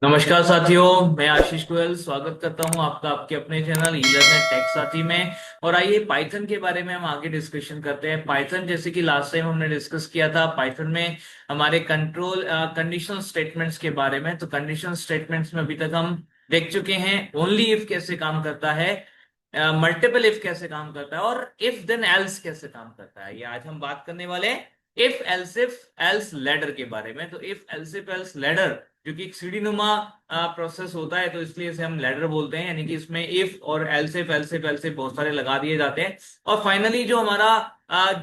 नमस्कार साथियों, मैं आशीष गोयल स्वागत करता हूं आपका आपके अपने चैनल ईलर्नेट टेक साथी में। और आइए पाइथन के बारे में हम आगे डिस्कशन करते हैं। पाइथन जैसे कि लास्ट टाइम हमने डिस्कस किया था, पाइथन में हमारे कंडीशनल स्टेटमेंट्स के बारे में। तो कंडीशनल स्टेटमेंट्स में अभी तक हम देख चुके हैं ओनली इफ कैसे काम करता है, मल्टीपल इफ कैसे काम करता है, और इफ देन एल्स कैसे काम करता है। ये आज हम बात करने वाले हैं इफ एल्स लैडर के बारे में। तो इफ एल्स लैडर जो कि एक सीढ़ी नुमा प्रोसेस होता है, तो इसलिए इसे हम लैडर बोलते हैं। यानी कि इसमें इफ और एल्सिफ बहुत सारे लगा दिए जाते हैं, और फाइनली जो हमारा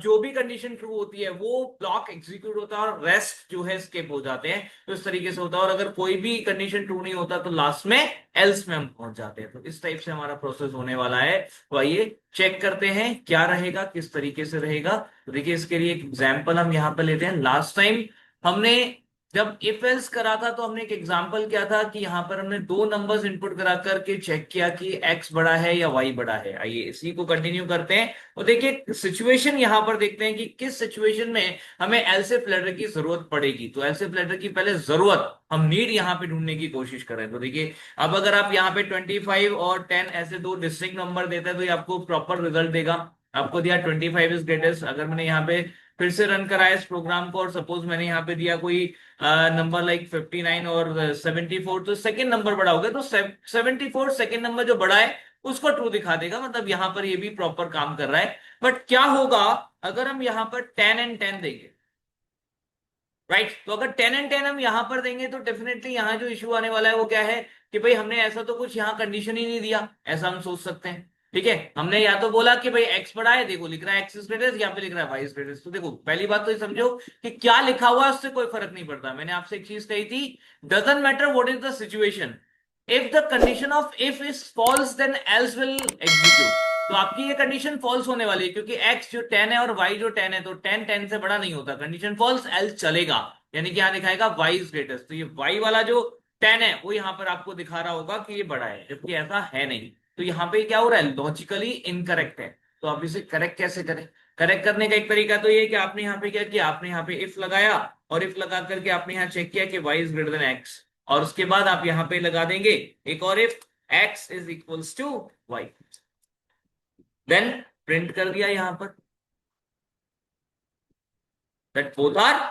जो भी कंडीशन ट्रू होती है वो ब्लॉक एग्जीक्यूट होता है और रेस्ट जो है स्किप हो जाते हैं। तो इस तरीके से होता है, और अगर कोई भी कंडीशन ट्रू नहीं होता तो लास्ट में एल्स में हम पहुंच जाते हैं। तो इस टाइप से हमारा प्रोसेस होने वाला है। तो आइए चेक करते हैं क्या रहेगा, किस तरीके से रहेगा। तो देखिए, इसके लिए एक एग्जाम्पल हम यहाँ पे लेते हैं। लास्ट टाइम हमने जब इफ एल्स करा था तो हमने एक एग्जांपल किया था कि यहां पर हमने दो नंबर्स इनपुट करा करके चेक किया कि x बड़ा है या y बड़ा है। आइए इसी को कंटिन्यू करते हैं और देखिए सिचुएशन यहां पर देखते हैं कि किस सिचुएशन में हमें एल्सिफ लेटर की जरूरत पड़ेगी। तो एल्सिफ लेटर की पहले जरूरत हम नीड यहाँ पे ढूंढने की कोशिश करें। तो देखिए, अब अगर आप यहाँ पे 25 और 10 ऐसे दो डिस्टिंक्ट नंबर देते हैं तो ये आपको प्रॉपर रिजल्ट देगा। आपको दिया 25 इज ग्रेटेस्ट। अगर मैंने यहाँ पे फिर से रन कराया इस प्रोग्राम को और सपोज मैंने यहाँ पे दिया कोई नंबर लाइक 59 और 74, तो सेकंड नंबर बड़ा हो गया। तो 74 सेकंड नंबर जो बड़ा है उसको ट्रू दिखा देगा, मतलब यहां पर ये भी प्रॉपर काम कर रहा है। बट क्या होगा अगर हम यहां पर 10 एंड 10 देंगे, राइट? तो अगर 10 एंड 10 हम यहां पर देंगे तो डेफिनेटली यहां जो इशू आने वाला है वो क्या है कि भाई हमने ऐसा तो कुछ यहां कंडीशन ही नहीं दिया, ऐसा हम सोच सकते हैं। ठीक है, हमने या तो बोला कि भाई एक्स बड़ा है, देखो लिख रहा है एक्स इज ग्रेटेस्ट, या पे लिख रहा है वाई इज ग्रेटेस्ट। तो देखो पहली बात तो ये समझो कि क्या लिखा हुआ है उससे कोई फर्क नहीं पड़ता। मैंने आपसे एक चीज कही थी, doesn't matter what is the situation, if the condition of if is false then else will execute. तो आपकी ये कंडीशन फॉल्स होने वाली है क्योंकि x जो 10 है और y जो 10 है, तो 10 10 से बड़ा नहीं होता। कंडीशन फॉल्स एल्स चलेगा, यानी कि यहां दिखाएगा y इज ग्रेटेस्ट। तो ये y वाला जो 10 है वो यहां पर आपको दिखा रहा होगा कि ये बड़ा है, जबकि ऐसा है नहीं। तो यहाँ पे क्या हो रहा है, लॉजिकली इनकरेक्ट है। तो आप इसे करेक्ट कैसे करें? करेक्ट करने का एक तरीका तो ये कि आपने यहाँ पे क्या किया, आपने यहाँ पे इफ लगाया और इफ लगा करके आपने यहाँ चेक किया कि y is greater then x, और उसके बाद आप यहाँ पे लगा देंगे एक और if x is equals to y, then print कर दिया यहां पर दैट बोथ आर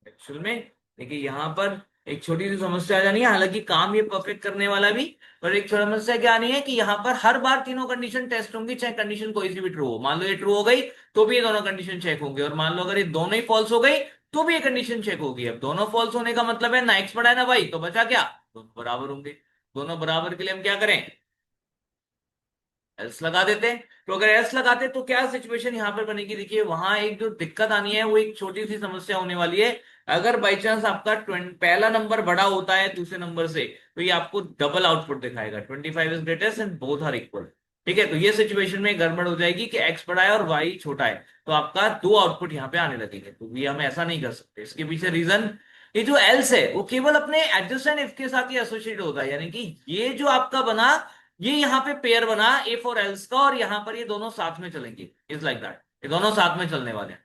एक्चुअल में। देखिए यहां पर एक छोटी सी समस्या आ जानी है, हालांकि काम ये परफेक्ट करने वाला भी, पर एक समस्या क्या आनी है कि यहाँ पर हर बार तीनों कंडीशन टेस्ट होंगी, चाहे कंडीशन कोई सी भी ट्रू हो। मान लो ये ट्रू हो गई तो भी ये दोनों कंडीशन चेक होंगे, और मान लो अगर ये दोनों ही फॉल्स हो गई तो भी ये कंडीशन चेक होगी। अब दोनों फॉल्स होने का मतलब है ना एक्स बड़ा है ना वाई, तो बचा क्या, दोनों बराबर होंगे। दोनों बराबर के लिए हम क्या करें, एल्स लगा देते हैं। तो अगर एल्स लगाते तो क्या सिचुएशन यहां पर बनेगी, देखिए वहां एक जो दिक्कत आनी है वो एक छोटी सी समस्या होने वाली है। अगर बाई चांस आपका पहला नंबर बड़ा होता है दूसरे नंबर से, तो ये आपको डबल आउटपुट दिखाएगा, 25 is greatest and both are equal. ठीक है, तो ये सिचुएशन में गड़बड़ हो जाएगी कि एक्स बड़ा है और वाई छोटा है, तो आपका दो आउटपुट यहाँ पे आने लगेंगे। तो ये हम ऐसा नहीं कर सकते। इसके पीछे रीजन, ये जो एल्स है वो केवल अपने एडजस्टेंट इफ के साथ ही एसोसिएट होता है। यानी कि ये जो आपका बना, ये यहाँ पे पेयर बना इफ और एल्स का, और यहाँ पर ये दोनों साथ में चलेंगे, इज लाइक दैट, ये दोनों साथ में चलने वाले हैं।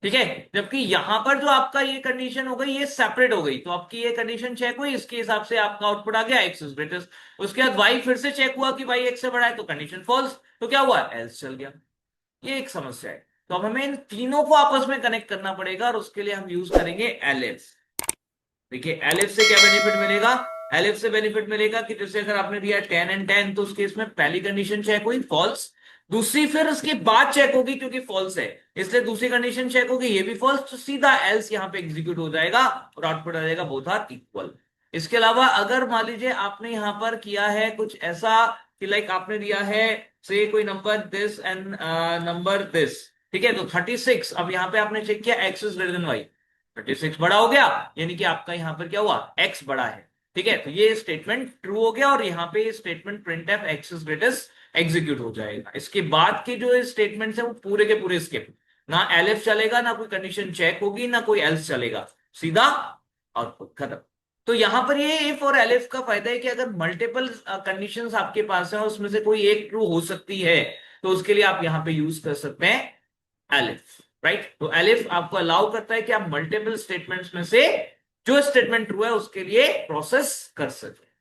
ठीक है, जबकि यहां पर जो आपका ये कंडीशन हो गई ये सेपरेट हो गई, तो आपकी ये कंडीशन चेक हुई, इसके हिसाब से आपका आउटपुट आ गया एक्स इज ग्रेटेस्ट। उसके बाद वाई फिर से चेक हुआ कि वाई एक्स से बड़ा है, तो कंडीशन फॉल्स, तो क्या हुआ, एल्स चल गया। ये एक समस्या है। तो अब हमें इन तीनों को आपस में कनेक्ट करना पड़ेगा, और उसके लिए हम यूज करेंगे एलिफ। देखिए एलिफ से क्या बेनिफिट मिलेगा, एलिफ से बेनिफिट मिलेगा कि जैसे अगर आपने दिया 10 एंड 10, तो उस केस में पहली कंडीशन चेक हुई फॉल्स, दूसरी फिर उसके बाद चेक होगी क्योंकि फॉल्स है, इसलिए दूसरी कंडीशन चेक होगी, ये भी फॉल्स, तो सीधा एल्स यहां पे एग्जीक्यूट हो जाएगा और आउटपुट आ जाएगा बोथ आर इक्वल। इसके अलावा अगर मान लीजिए आपने यहां पर किया है कुछ ऐसा कि लाइक आपने दिया है से कोई number this and number this, ठीक है, तो 36, अब यहां पे आपने चेक किया x is greater than y, 36 बड़ा हो गया, यानी कि आपका यहां पर क्या हुआ, एक्स बड़ा है। ठीक है, तो ये स्टेटमेंट ट्रू हो गया, और यहाँ पे statement print F x is greatest execute हो जाएगा। इसके बाद के जो स्टेटमेंट्स है वो पूरे के पूरे स्किप, ना एलिफ चलेगा, ना कोई कंडीशन चेक होगी, ना कोई एल्स चलेगा, सीधा आउटपुट खत्म। तो यहां पर ये इफ और एलिफ का फायदा है कि अगर मल्टीपल कंडीशंस आपके पास है और उसमें से कोई एक ट्रू हो सकती है, तो उसके लिए आप यहां पे यूज कर सकते हैं एलिफ, राइट। तो एलिफ आपको अलाउ करता है कि आप मल्टीपल स्टेटमेंट्स में से जो स्टेटमेंट ट्रू है उसके लिए प्रोसेस कर सके।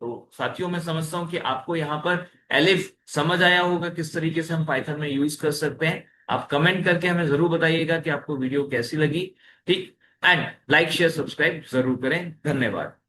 तो साथियों मैं समझता हूं कि आपको यहाँ पर एलिफ समझ आया होगा किस तरीके से हम पाइथन में यूज कर सकते हैं। आप कमेंट करके हमें जरूर बताइएगा कि आपको वीडियो कैसी लगी। ठीक। एंड लाइक शेयर सब्सक्राइब जरूर करें। धन्यवाद।